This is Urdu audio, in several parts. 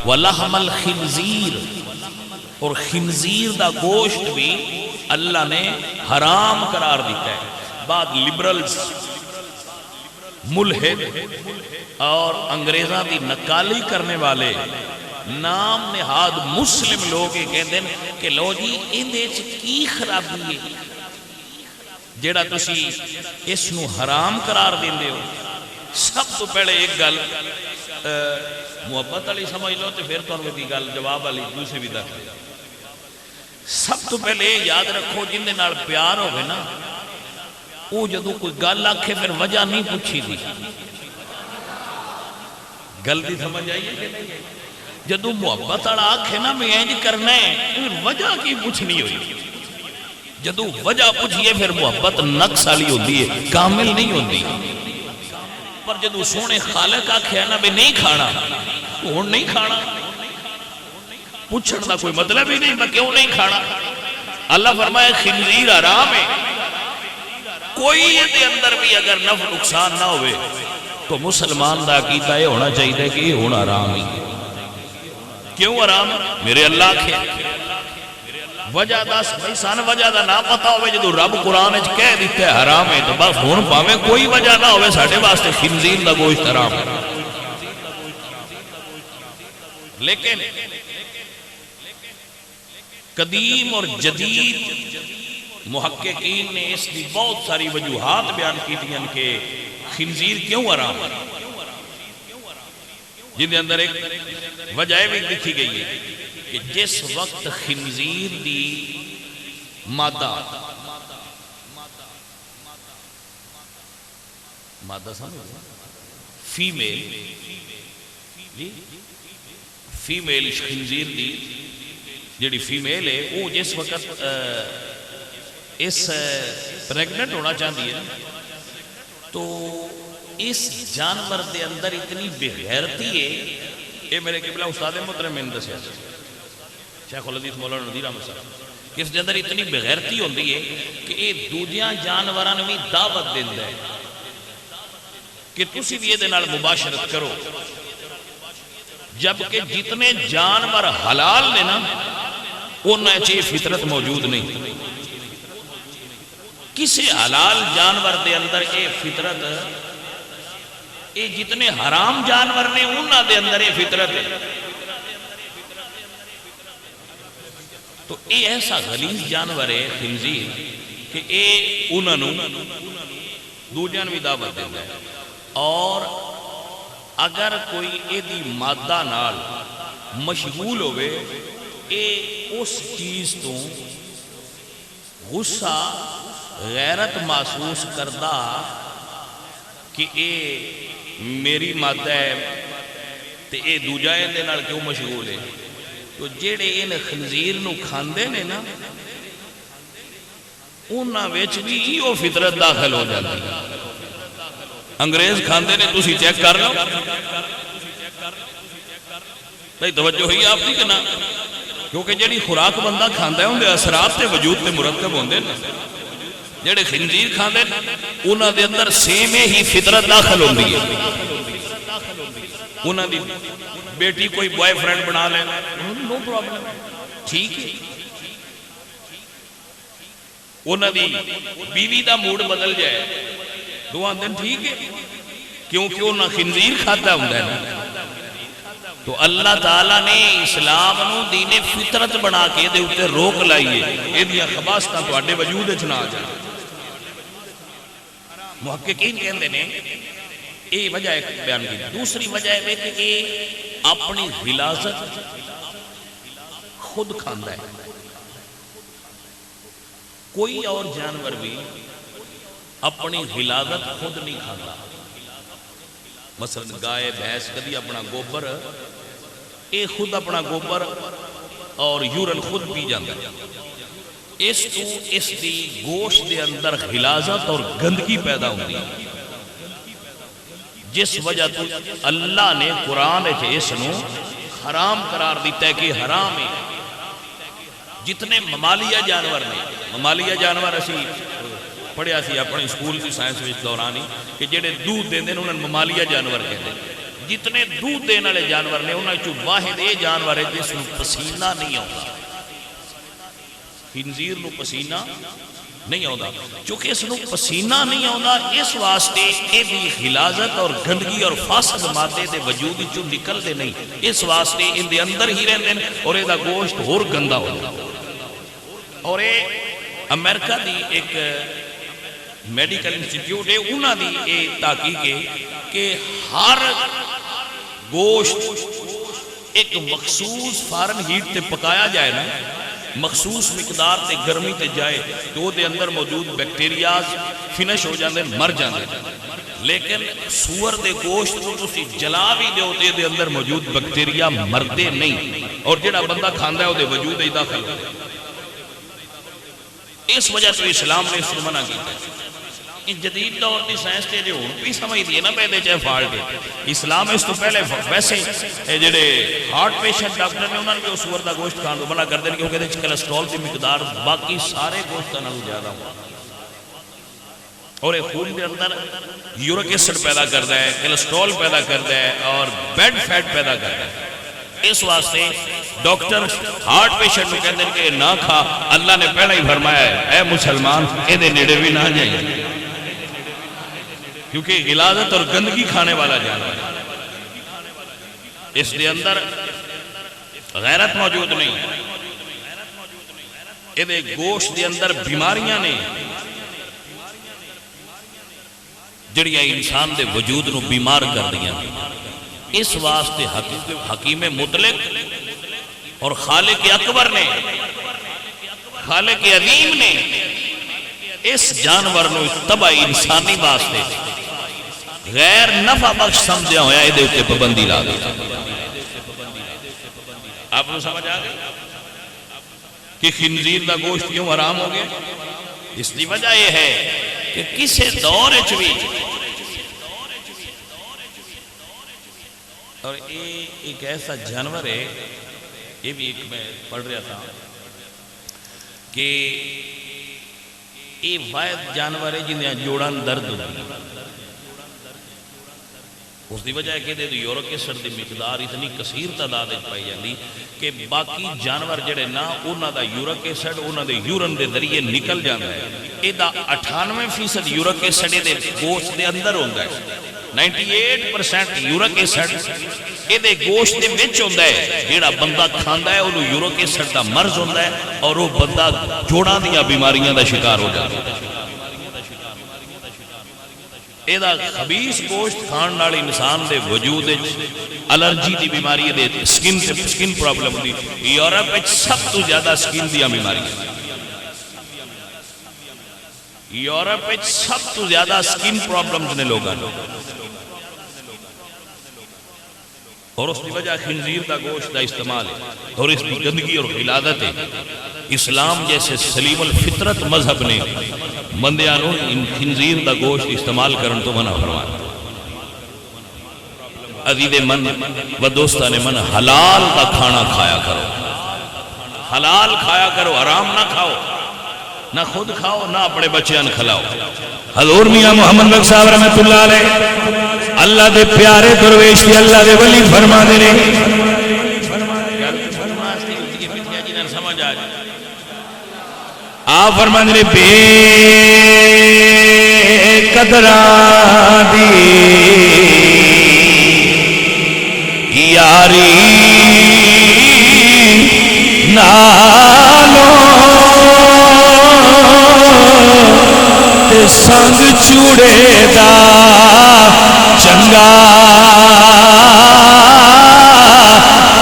وَلَحْمَ الْخِنْزِيرِ، اور خنزیر دا گوشت بھی اللہ نے حرام قرار دیتا ہے۔ بعد لبرلز، ملحد اور انگریزاں دی نکالی کرنے والے نام نہاد مسلم لوگ یہ کہتے ہیں کہ لو جی اندے چ کی خرابی ہے جیڑا تسی اس نو حرام قرار دیندے ہو۔ سب تو پہلے ایک گل محبت علی سمجھ لو تو پھر تو دی گل جواب علی دوسری بھی دکھ لے۔ سب تو پہلے یاد رکھو جن دے نال پیار ہوگے نا وہ جدو کوئی گل آکھے پھر وجہ نہیں پوچھی دی، گل دی سمجھ آئیے کہ نہیں؟ جدو محبت والا آکھے نا میں انج کرنا ہے پھر وجہ کی پوچھنی ہوئی، جدو وجہ پوچھئے پھر محبت نقص والی ہوتی ہے، کامل نہیں ہوتی۔ پر جدو سونے خالق آکھے نا بھی نہیں کھانا تو ہن نہیں کھانا، پوچھن دا کوئی مطلب ہی نہیں میں کیوں نہیں کھانا۔ اللہ فرمائے خنزیر حرام ہے، کوئی یہ اندر بھی اگر نفع نقصان نہ ہوئے تو مسلمان دا عقیدہ یہ ہونا چاہیے کہ یہ ہونا حرام ہی۔ کیوں حرام؟ میرے اللہ کے وجہ دا سان وجہ دا نہ پتا ہوئے جدو رب قرآن اچھ کہہ دیتے ہیں حرام ہے تو بس ہون پاویں کوئی وجہ نہ ہوئے ساڑھے واسطے خنزیر دا گوشت حرام ہے۔ لیکن قدیم اور جدید محققین نے اس کی بہت ساری وجوہات بیان کی تھی کہ خنزیر کیوں حرام ہے، جن کے اندر ایک وجہ بھی لکھی گئی ہے کہ جس وقت خنزیر دی مادہ سمجھو فیمیل خنزیر دی جڑی فیمیل ہے وہ جس وقت اس پریگننٹ ہونا چاہتی ہے تو اس جانور دے اندر اتنی بغیرتی ہے، یہ میرے قبلہ استاد محترم میں نے دسیا شیخ الحدیث مولانا نذیر احمد صاحب، اس دے اندر اتنی بغیرتی ہوتی ہے کہ یہ دوجیاں جانوراں بھی دعوت دیندا ہے کہ تسی بھی یہ نال مباشرت کرو، جبکہ جتنے جانور حلال نے نا انہیں چاہیے فطرت موجود نہیں، کسی حلال جانور دے اندر یہ فطرت، یہ جتنے حرام جانور نے انہاں دے اندر یہ فطرت ہے۔ تو یہ ایسا غلیظ جانور ہے خنزیر کہ یہ انہوں دوجان بھی دعوت دیتا ہے، اور اگر کوئی ایدی مادہ نال مشغول ہوئے اے اس چیز تو غصہ غیرت محسوس کردہ کہ اے میری مادہ ہے تے اے دوجائے دے نال کیوں مشغول ہے، تو جیڑے ان خنزیر نو کھاندے نے نا انہاں وچ بھی یہ فطرت داخل ہو جاتی ہے۔ انگریز کھاندے نے تسی چیک کر لو بھئی توجہ ہوئی آپ کی کہ نا، کیونکہ جیڑی خوراک بندہ کھاندا ہے اندے اثرات تے وجود تے مرتب ہوندے نا، جیڑے خنزیر کھاندے انہاں دے اندر سیم ہی فطرت داخل ہوندی ہے۔ انہاں دی بیٹی کوئی بوائے فرینڈ بنا لے نو پرابلم، ٹھیک ہے، انہاں دی بیوی دا موڈ بدل جائے دعا دن ٹھیک ہے، کیونکہ انہاں خنزیر کھاتا ہوندہ ہے نا۔ تو اللہ تعالیٰ نے اسلام نو دین فطرت بنا کے دے اتے روک لائیے، یہ دیا خباستہ تو آڈے وجود اچھنا آ جائے۔ محققین کہندے نے یہ وجہ ایک بیان کی، دوسری وجہ ہے کہ یہ اپنی غلاظت خود کھاندہ ہے، کوئی اور جانور بھی اپنی غلاظت خود نہیں کھاتا۔ مثلا گائے بھینس کدی اپنا گوبر اے خود اپنا گوبر اور یورن خود پی جاتا ہے، اس تو اس دی گوشت دے اندر غلاظت اور گندگی پیدا ہوتی ہے، جس وجہ تو اللہ نے قرآن اس نو حرام قرار دیتا ہے کہ حرام ہے۔ جتنے ممالیہ جانور نے، ممالیہ جانور اسی پڑھیا سی اپنے اسکول کی سائنس وچ دورانی کہ جڑے دودھ دیندے نے انہاں ممالیہ جانور کہتے ہیں، جتنے دودھ دینے والے جانور نے انہاں چوں واحد یہ جانور ہے جس نوں پسینہ نہیں آتا. خنزیر نوں پسینہ نہیں آتا. چونکہ اس نوں پسینہ نہیں آتا اس واسطے یہ بھی غلاظت اور گندگی اور فاسد مادے دے وجود چوں نکلتے نہیں. اس واسطے ان دے اندر ہی رہتے ہیں اور یہ گوشت ہور گندا ہو جاتا. اور یہ امریکہ دی ایک میڈیکل انسٹیٹیوٹ ہے انہاں دی یہ تحقیق ہے کہ ہر گوشت ایک مخصوص فارن ہیٹ تے پکایا جائے نا مخصوص مقدار تے گرمی تے جائے تو وہ دے اندر موجود بیکٹیریاز فنش ہو جاندے مر جاندے. لیکن سور دے گوشت کو تسی جلا بھی دے ہوتے دے اندر موجود بیکٹیریا مردے نہیں اور جڑا بندہ کھاندا ہے وہ دے وجود ہی داخل ہو. اس وجہ تو اسلام نے اس کو منع کیا ہے. ان جدید دور کی سائنس تے جو بھی سمجھ دی ہے نا پہلے چاہے فالٹ ہے. اسلام اس تو پہلے ویسے جڑے ہارٹ پیشنٹ ڈاکٹر نے انہوں نے بھی سور دا گوشت کھان کو منع کر دیں کیونکہ اس کولسٹرول کی مقدار باقی سارے گوشتوں نالوں زیادہ ہوا اور یہ خون کے اندر یورک ایسڈ پیدا کرتا ہے کولسٹرول پیدا کرتا ہے اور بیڈ فیٹ پیدا کرتا ہے. اس واسطے ڈاکٹر ہارٹ پیشنٹ کو کہتے ہیں کہ نہ کھا. اللہ نے پہلے ہی فرمایا ہے اے مسلمان اے دے نیڑے بھی نہ جائیں کیونکہ غلاظت اور گندگی کھانے والا جانور ہے. اس دے اندر غیرت موجود نہیں. یہ گوشت دے اندر بیماریاں نے جڑیاں انسان دے وجود نو بیمار کر دیا. اس واسطے حکیم مطلق اور خالق اکبر نے خالق عظیم نے اس جانور نو تباہی انسانی واسطے غیر نفع بخش سمجھا ہویا ہے دے پابندی لا دی. آپ کو سمجھ آ گئی کہ خنزیر دا گوشت کیوں حرام ہو گیا؟ اس کی وجہ یہ ہے کہ کسے دور بھی اور یہ ایک ایسا جانور ہے یہ بھی ایک میں پڑھ رہا تھا کہ یہ واحد جانور ہے جنہیں جوڑان درد ہوتی. اس دی وجہ ہے کہ یورک ایسڈ دی مقدار اتنی کثیر تعداد پائی جاتی کہ باقی جانور جڑے نا انہاں دا یورک ایسڈ انہاں دے یورن دے ذریعے نکل جاتا ہے. یہ 98% یورک ایسڈ دے گوشت دے اندر ہوتا ہے. 98% یورک ایسڈ یہ گوشت دے وچ ہوندا ہے. جیڑا بندہ کھاندا ہے انہوں یورک ایسڈ دا مرض ہوندا ہے اور وہ بندہ جوڑاں دیاں بیماریاں دا شکار ہو جاتا ہے. یہ خبیث گوشت کھان نال انسان دے وجود الرجی دی بیماری دے سکن پرابلم دی. یورپ وچ سب تو زیادہ سکن دیاں بیماریاں یورپ وچ سب تو زیادہ سکن پرابلمز نے لوگاں اور اس کی وجہ خنزیر دا گوشت دا استعمال ہے اور اس کی گندگی اور غلاظت ہے. اسلام جیسے سلیم الفطرت مذہب نے بندیاں نوں ان خنزیر دا گوشت استعمال کرن تو منع فرمایا. عزیز من و دوستان من حلال کا کھانا کھایا کرو. حلال کھایا کرو. حرام نہ کھاؤ. نہ خود کھاؤ نہ اپنے بچیاں کھلاؤ. حضور میاں محمد بخش صاحب رحمت اللہ علیہ اللہ دے پیارے درویش دی اللہ دے ولی فرما دے نے آپ فرما دے بے قدران دی یاری نالو سنگ چوڑے دا چنگا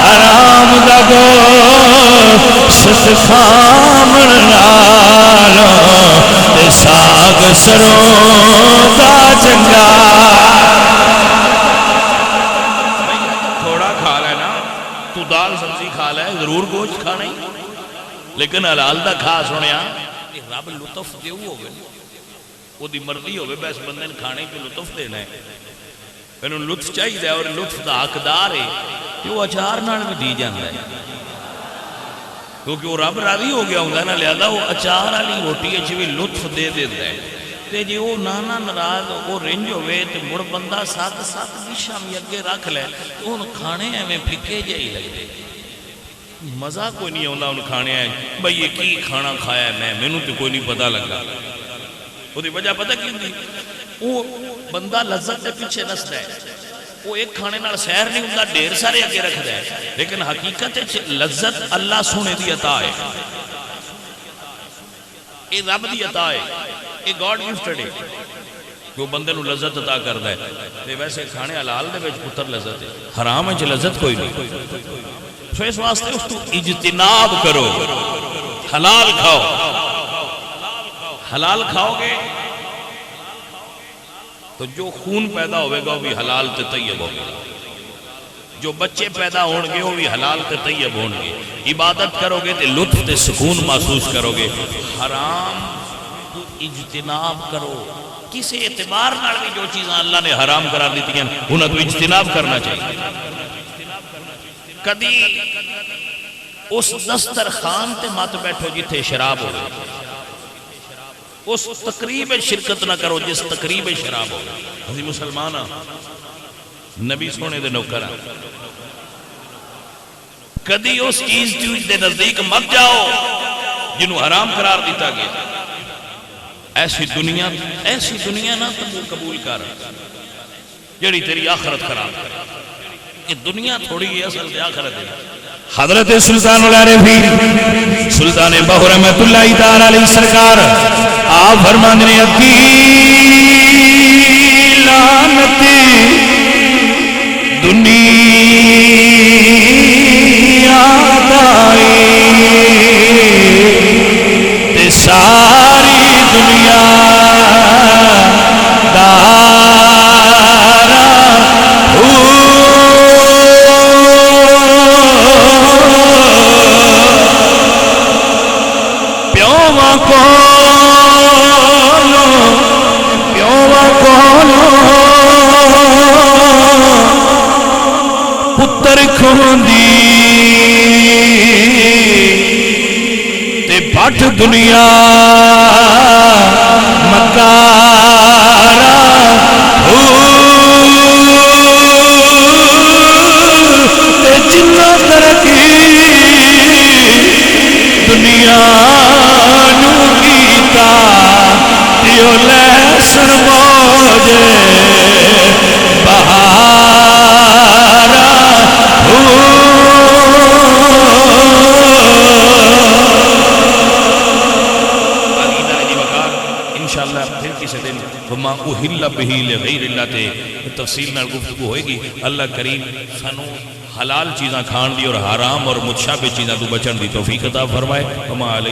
حرام دا گوشت کھاون نالوں تے ساگ سروں دا چنگا. تھوڑا کھا لینا تو دال سبزی کھا لے ضرور گوشت کھانا ہی لیکن حلال دا کھا سنیا رب لطف دیو ہوگے وہ دی مرضی ہوگی بس بندے نے کھانے کو لطف دینا ہے. انہوں لطف چاہیے اور لطف دا حقدار ہے کہ وہ اچار نال بھی دی جاندہ ہے کیونکہ وہ رب راضی ہو گیا ہوں گا نا لہذا وہ اچار والی روٹی اچھی بھی لطف دے دیتا ہے. تے جی وہ نانا ناراض وہ رنج ہوئے تے مڑ بندہ سات ڈشاں بھی اگے رکھ لے تو ان کھانے ایویں پھکے جے ہی لگتے مزہ کوئی نہیں آتا ان کھانے بھائی یہ کی کھانا کھایا ہے مینوں تو کوئی نہیں پتہ لگا وہ وجہ پتہ کی ہوندی وہ بندہ لذت کے پیچھے نسدا ہے وہ ایک کھانے نال سیر نہیں ہوندا ڈھیر سارے اگے رکھدا ہے لیکن حقیقت لذت اللہ سونے دی عطا ہے یہ رب دی عطا ہے یہ گاڈ گفٹڈ ہے جو بندے نو لذت عطا کردا ہے تے ویسے کھانے حلال دے وچ پتر لذت ہے حرام وچ لذت کوئی نہیں سو اس واسطے اس تو اجتناب کرو حلال کھاؤ حلال کھاؤ گے تو جو خون پیدا ہوئے گا وہ بھی حلال تے طیب ہوگا جو بچے پیدا ہون گے وہ بھی حلال تے طیب ہون گے عبادت کرو گے تے لطف تے سکون محسوس کرو گے حرام تو اجتناب کرو کسی اعتبار نال بھی جو چیزاں اللہ نے حرام قرار دیتی ہیں انہیں تو اجتناب کرنا چاہیے کدی اس دسترخوان تے مت بیٹھو جتھے شراب ہو اس تقریب شرکت نہ کرو جس تقریب شراب ہو ہم مسلمان نبی سونے دے نوکر کدی اس چیز دے نزدیک مت جاؤ جنہوں حرام قرار دیتا گیا ایسی دنیا نہ قبول کر جڑی تیری آخرت خراب کرے یہ دنیا تھوڑی ہے اصل تے آخرت ہے حضرت سلطان العارفین سلطان بہو رحمت اللہ تعالی علیہ سرکار آپ فرماندے نے اکی لعنت دنیا دائی تے ساری دنیا پتر کھوندی تے بٹ دنیا مکارا تے جنہ ترقی دنیا نو کیتا دیو لیسن موجے وما اہل بہ لغیر اللہ تے تفصیل نال گفتگو ہوئے گی اللہ کریم سانو حلال چیزاں کھان دی اور حرام اور متشابہ چیزاں تو بچن دی توفیق عطا فرمائے وما علیہ